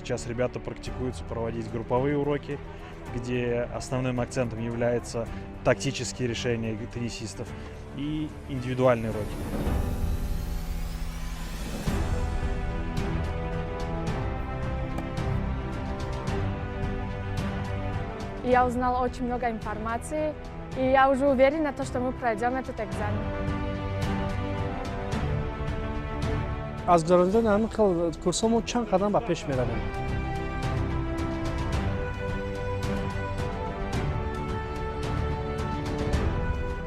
сейчас ребята практикуются проводить групповые уроки, где основным акцентом является тактические решения теннисистов и индивидуальные уроки. Я узнала очень много информации, и я уже уверена, что мы пройдем этот экзамен. از گذراندن همین کورسامون چند قدم به پیش میرویم.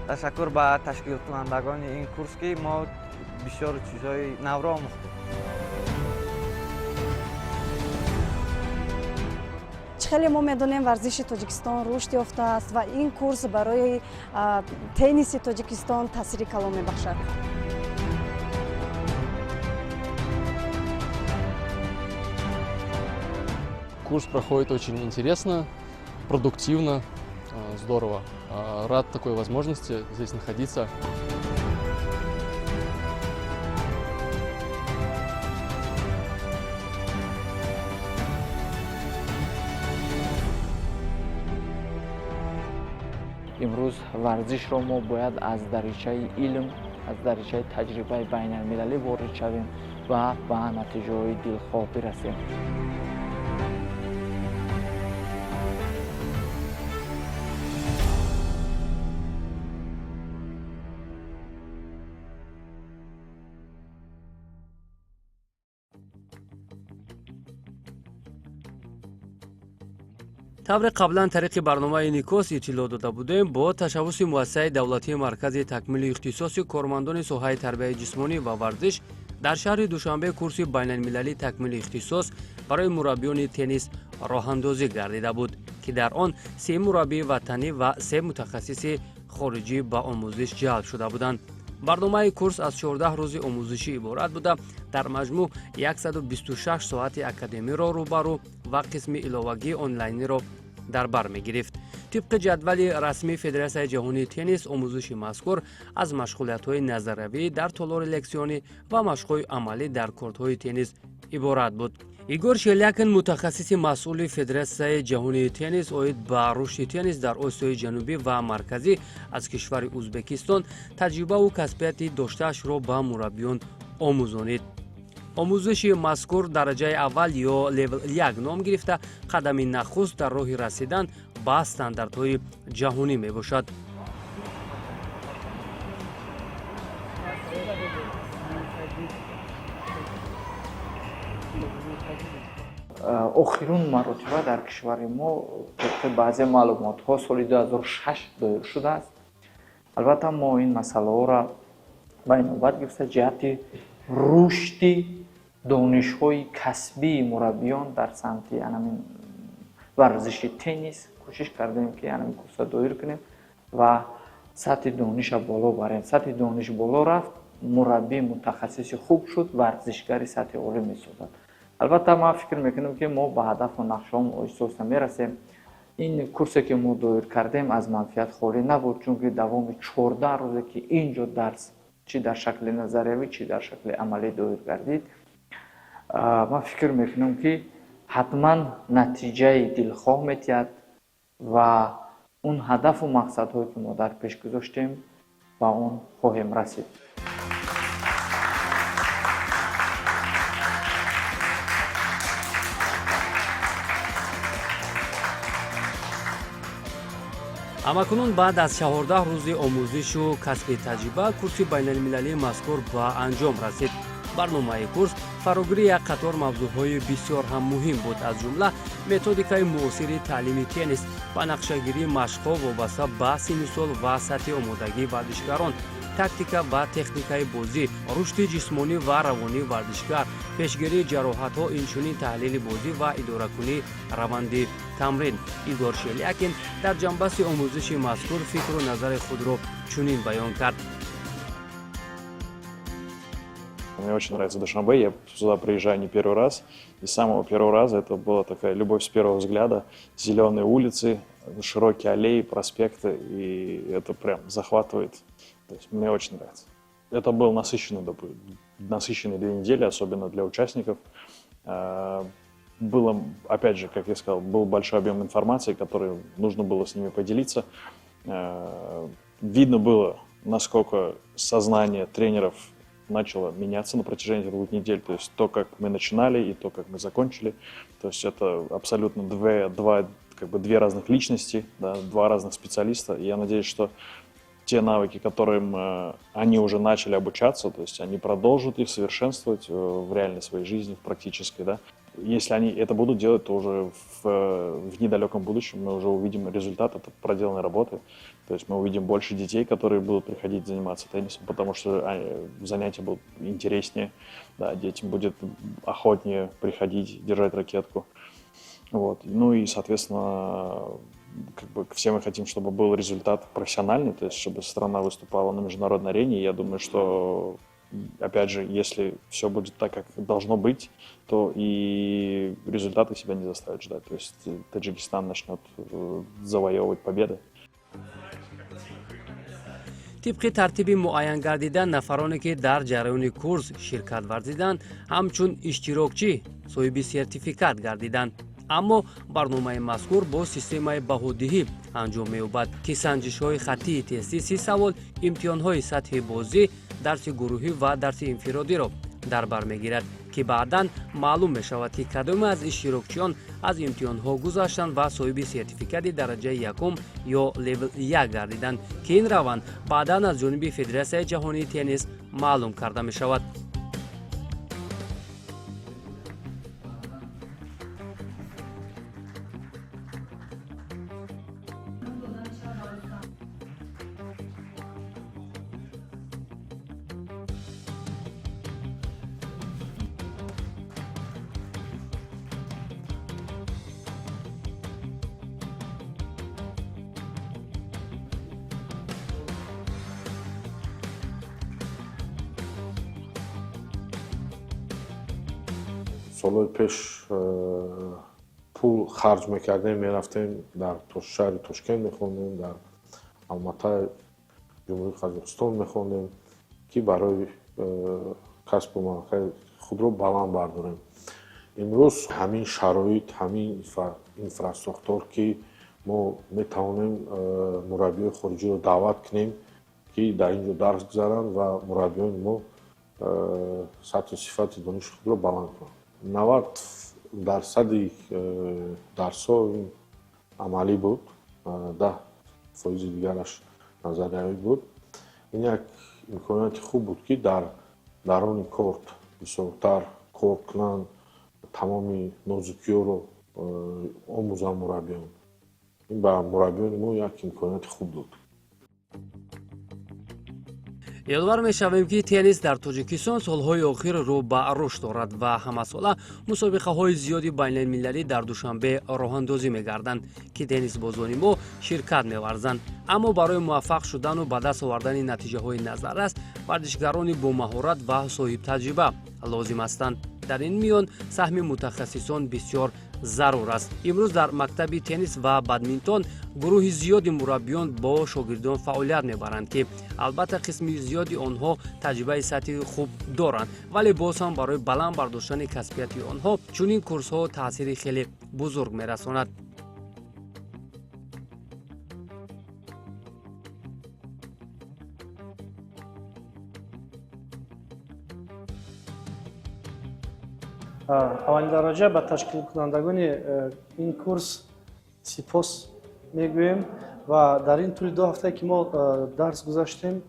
تشکر به تشکیل کنندگان این کورس که ما بسیار چیزهای نو را آموختیم. خیلی ما میدونیم ورزش تاجیکستان رشد یافته است و این کورس برای تنیس تاجیکستان تاثیر کلان میبخشد. Курс проходит очень интересно, продуктивно, здорово. Рад такой возможности здесь находиться. امروز ورزش رو ما باید از دریچه علم، از دریچه تجربه بین المللی وارد شویم و به نتیجه های دلخواه برسیم. طبق قبلا طریق برنامه نیکوس اطلاع داده بودیم با تشبث مؤسسه دولتی مرکز تکمیل اختصاص کارمندان ساحه تربیت جسمانی و ورزش در شهر دوشنبه کورس بین المللی تکمیل اختصاص برای مربیان تنیس راه اندازی گردیده بود که در آن 3 مربی وطنی و 3 متخصص خارجی به آموزش جلب شده بودند. برنامه کورس از 14 روز آموزشی عبارت بوده. در مجموع 126 ساعت اکادمی را روبرو و قسم علاوگی آنلاینی را در بر می گرفت. طبق جدول رسمی فدراسیون جهانی تنیس آموزش مذکور از مشغولیت‌های نظروی در تالار لکسیونی و مشق‌های عملی در کورت‌های تنیس عبارت بود. ایگور شلیاکن متخصص مسئول فدراسیون جهانی تنیس اوید به رشد تنیس در آسیای جنوبی و مرکزی از کشور ازبکستان تجربه و کسبیت داشته‌اش را به مربیان آموزانید. آموزش مذکور درجه اول یا لیول 1 نام گرفته قدم نخست در راه رسیدن به استانداردهای جهانی می باشد. آخرین مرتبه در کشور ما طبق بعضی معلومات ها سال 2006 دایر شده است. البته ما این مسئله ها را به نوبت گرفته جهت رشد دانش‌های کسبی مربیان در سمت ورزش تنیس کوشش کردیم که همین کورس دایر کنیم و سطح دانش بالا بریم. سطح دانش بالا رفت، مربی متخصص خوب شد، ورزشکاری سطح عالی می‌سازد. البته ما فکر میکنیم که ما به هدف و نقشه‌مون آهسته میرسیم. این کورسی که ما دایر کردیم از منفعت خالی نبود، چون که دوام 14 روزه که اینجا درس چی در شکل نظریوی چی در شکل عملی دایر گردید. ما فکر میکنم که حتما نتیجه دلخواه میتید و اون هدف و مقصدهایی که ما در پیش گذاشتیم به اون خواهیم رسید. همکنون بعد از 14 روز آموزش و کسب تجربه کورس بین المللی مذکور به انجام رسید. برنامه کورس فراگیری یک قطار موضوعهای بسیار هم مهم بود، از جمله متدیکای معاصر تعلیم تنیس و نقشه‌گیری مشق‌ها وابسته به سن سال و سطح آمادگی ورزشکاران، تاکتیک و تکنیکای بازی، رشد جسمانی و روانی ورزشکار، پیشگیری جراحت‌ها، انچنین تحلیل بازی و اداره کنی روند تمرین. ایگور شلیاکین در جنبش آموزش مذکور فکر و نظر خود را چنین بیان کرد. Мне очень нравится Душанбе, я сюда приезжаю не первый раз, и с самого первого раза это была такая любовь с первого взгляда, зеленые улицы, широкие аллеи, проспекты, и это прям захватывает, то есть мне очень нравится. Это был насыщенные 2 недели, особенно для участников. было, опять же, как я сказал, был большой объем информации, который нужно было с ними поделиться. Видно было, насколько сознание тренеров начало меняться на протяжении этих 2 недель. То есть то, как мы начинали, и то, как мы закончили. То есть это абсолютно две разных личности, да, 2 разных специалиста. И я надеюсь, что те навыки, которым они уже начали обучаться, то есть они продолжат их совершенствовать в реальной своей жизни, в практической, да. Если они это будут делать, то уже в недалеком будущем мы уже увидим результат от проделанной работы. То есть мы увидим больше детей, которые будут приходить заниматься теннисом, потому что занятия будут интереснее, да, детям будет охотнее приходить, держать ракетку. Вот. Ну и, соответственно, все мы хотим, чтобы был результат профессиональный, то есть чтобы страна выступала на международной арене. Я думаю, что, опять же, если все будет так, как должно быть, то и результаты себя не заставят ждать. То есть Таджикистан начнет завоевывать победы. طبق ترتیب معین گردیدن نفرانی که در جریان کورس شرکت ورزیدند همچون اشتراکچی صاحب سرتیفیکات گردیدند. اما برنامه مذکور با سیستم بهادهی انجام می‌یابد که سنجش‌های خطی تستی 30 سوال، امتحان‌های سطح بازی، درس گروهی و درس انفرادی را در بر می‌گیرد که بعداً معلوم می‌شود که کدام از اشتراکچیان از امتحان‌ها گذشتند و صاحب سرتیفیکات درجه یکم یا لول 1 گردیدند که این روند بعداً از جانب فدراسیون جهانی تنیس معلوم کرده می‌شود. سالهای پیش پول خرج میکردیم میرفتیم در شهر تاشکند میخوندیم، در الماتی جمهوری قزاقستان میخوندیم که برای کسب و منفعت خود رو بلند برداریم. امروز همین شرایط، همین اینفراستراکتور که ما میتوانیم مربی خارجی رو دعوت کنیم که در اینجا درس گذارن و مربیان ما سطح صفت دانش خود رو بلند کنن. 90% درس‌ها عملی بود، 10% دیگرش نظریه‌ای بود. این یک امکانات خوب بود که در درون کورت بسیارتر کار کنند، تمام نازکی‌ها رو آموزن مربیان. این برای مربیان ما یک امکانات خوب بود. یادآور می‌شویم که تنیس در تاجیکستان سالهای اخیر رو به رشد دارد و همساله مسابقه‌های زیادی بین‌المللی در دوشنبه راه‌اندازی می‌گردند که تنیس بازان ما شرکت می‌ورزند. اما برای موفق شدن و به دست آوردن نتیجه‌های نظررس ورزشکاران با مهارت و صاحب تجربه لازم هستند. در این میان سهم متخصصان بسیار ضرور است. امروز در مکتب تنیس و بدمینتون گروه زیادی مربیان با شاگردان فعالیت میبرند که البته قسم زیادی آنها تجربه سطحی خوب دارند، ولی باز هم برای بلند برداشتن کسبیت آنها چنین کورس ها تاثیر خیلی بزرگ میرساند. اولین درجه به تشکیل کنندگان این کورس سپاس میگوییم و در این طول 2 هفته که ما درس گذاشتیم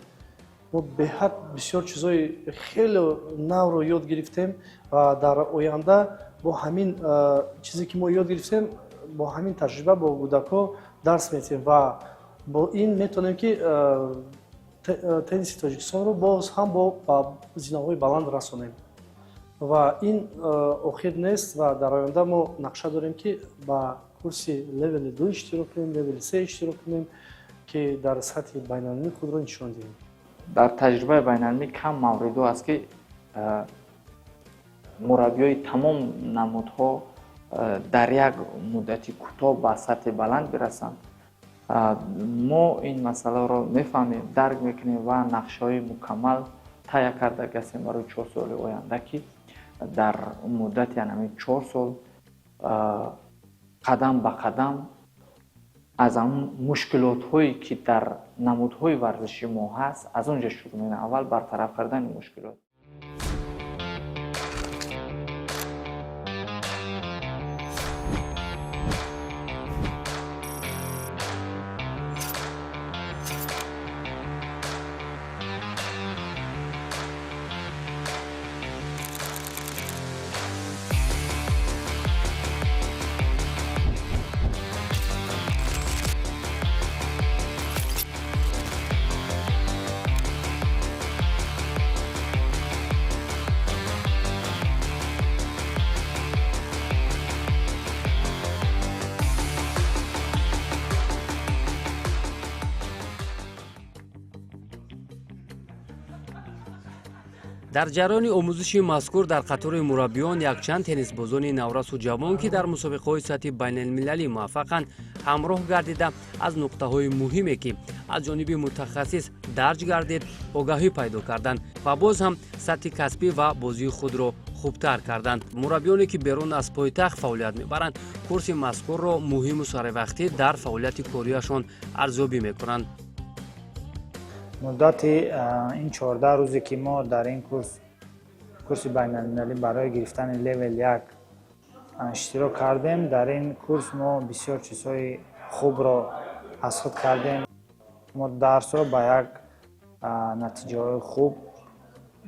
ما به حد بسیار چیزای خیلی نو رو یاد گرفتیم و در آینده با همین چیزی که ما یاد گرفتیم با همین تجربه با کودک‌ها درس میدیم و با این میتونیم که تنیس تاجیکستان رو باز هم با زینه‌های بلند رسانیم. و این آخر نیست و در آینده ما نقشه داریم که با کورس لول 2 اشتراک کنیم، لول 3 اشتراک کنیم که در سطح بین‌المللی خود را نشان دهیم. در تجربه بین‌المللی کم مورد است که مربیای تمام نمودها در یک مدت کوتاه به سطح بلند برسند. ما این مسئله را میفهمیم، درک میکنیم و نقشه‌های مکمل تهیه کرده هستیم برای 4 سال آینده که در مدت یعنی 4 سال қадам ба қадам аз ан мушкилотҳое ки дар намудҳои варзиши мо ҳаст аз он ҷо шурӯъ мекунем. аввал бартараф кардани мушкилот. дар ҷараёни омӯзиши мазкур дар қатори мураббиён якчанд теннисбозони наврасу ҷавон ки дар мусобиқаҳои сатҳи байналмилалӣ муваффақанд ҳамроҳ гардида аз нуқтаҳои муҳиме ки аз ҷониби мутахассис дарҷ гардид огаҳӣ пайдо карданд ва боз ҳам сатҳи касбӣ ва бозии худро хубтар карданд. мураббиёне ки берун аз пойтахт фаъолият мебаранд курси мазкурро муҳиму саривақтӣ дар фаъолияти корияшон арзёбӣ мекунанд. муддати ин 14 рӯзе ки мо дар ин курси байналмилалӣ барои гирифтани левел 1 иштирок кардем, дар ин курс мо бисёр чизҳои хубро аз худ кардем. мо дарсро ба як натиҷаҳои хуб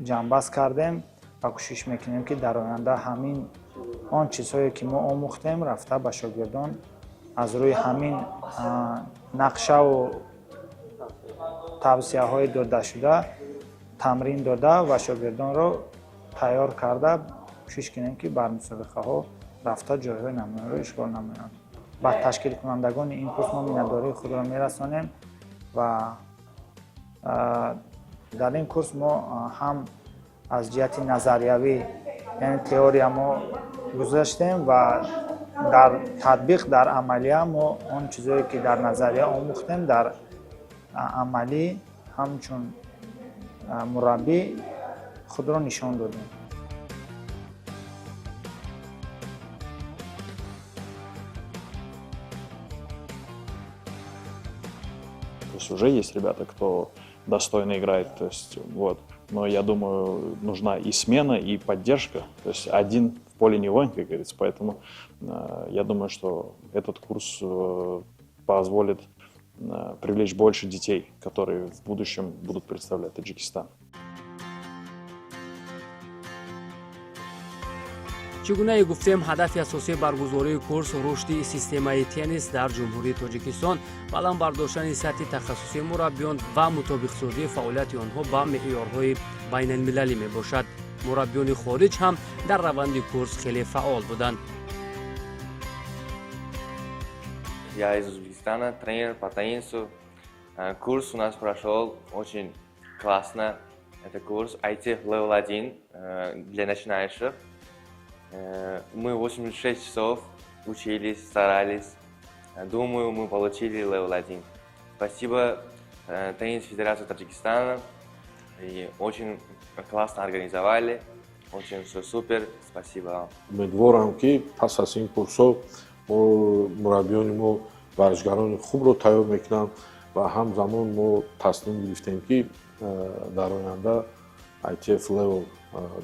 ҷамъбаст кардем ва кӯшиш мекунем ки дар оянда ҳамин он чизҳое ки мо омӯхтем рафта ба шогирдон аз рӯи ҳамин нақшаву тавсияҳои додашуда тамрин дода ва шогирдонро тайёр карда кӯшиш кунем ки бар мусобиқаҳо рафта ҷойҳои намоёнро ишғол намоянд. ба ташкилкунандагони ин курс мо миннатдории худро мерасонем ва дар ин курс мо ҳам аз ҷиҳати назариявӣ яъне теория мо гузаштем ва дар татбиқ дар амалия мо он чизое ки дар назария омӯхтем дар амалӣ ҳамчун мураббӣ худро нишон додем. То есть уже есть ребята, кто достойно играет, то есть вот. Но я думаю, нужна и смена, и поддержка. То есть один в поле не воин, как говорится. Поэтому я думаю, что этот курс позволит привлечь больше детей, которые в будущем будут представлять Таджикистан. чӣ гуна гуфтем ҳадафи асосии баргузории курс рушди системаи теннис дар ҷумҳурии Тоҷикистон, баланд бардоштани сатҳи тахассусии мураббиён ва мутобиқсозии фаъолияти онҳо ба меъёрҳои байналмилалӣ мебошад. мураббиёни хориҷ ҳам дар раванди курс хеле фаъол буданд. Я из Узбекистана, тренер по теннису. Курс у нас прошел очень классно. Это курс ITF Level 1 для начинающих. Мы 86 часов учились, старались. Думаю, мы получили Level 1. Спасибо Теннис Федерации Таджикистана. И очень классно организовали. Очень все супер. Спасибо. Умедворам ки пас аз ин курсо мураббиёни мо варзишгарони хубро тайёр мекунанд ва ҳамзамон мо таслим гирифтем ки дар оянда ITF Level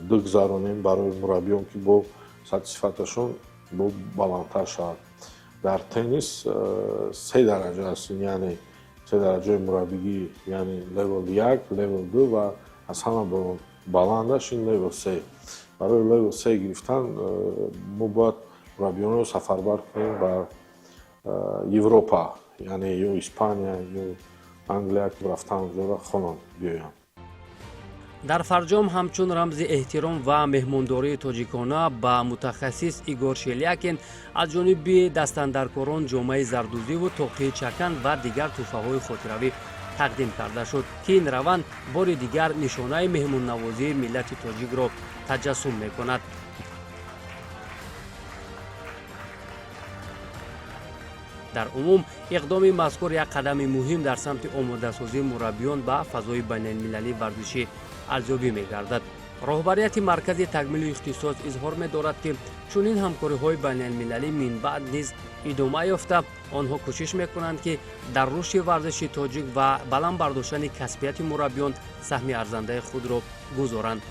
гузаронем барои мураббиён ки бо сатисфаташон бо баландтар шавад. дар теннис се дараҷа аст, яъне се дараҷаи мураббигӣ, яъне Level 1, Level 2 ва аз ҳама баландаш ин Level 3. барои Level 3 гирифтан мо бояд мураббиёнро сафарбар кунем ба Европа, яъне ё Испания, ё Англия ки рафтан онҷоро хонанд биёянд. дар фарҷом ҳамчун рамзи эҳтиром ва меҳмондории тоҷикона ба мутахассис Игор Шелякин аз ҷониби дастандаркорон ҷомаи зардузиву тоқии чакан ва дигар тӯҳфаҳои хотиравӣ тақдим карда шуд ки ин раванд бори дигар нишонаи меҳмоннавозии миллати тоҷикро таҷассум мекунад. дар умум иқдоми мазкур як қадами муҳим дар самти омодасозии мураббиён ба фазои байналмилалии варзишӣ арзёбӣ мегардад. роҳбарияти маркази такмилу ихтисос изҳор медорад, ки чунин ҳамкориҳои байналмилалӣ минбаъд низ идома ёфта, онҳо кӯшиш мекунанд, ки дар рушди варзиши тоҷик ва баланд бардоштани касбияти мураббиён саҳми арзандаи худро гузоранд.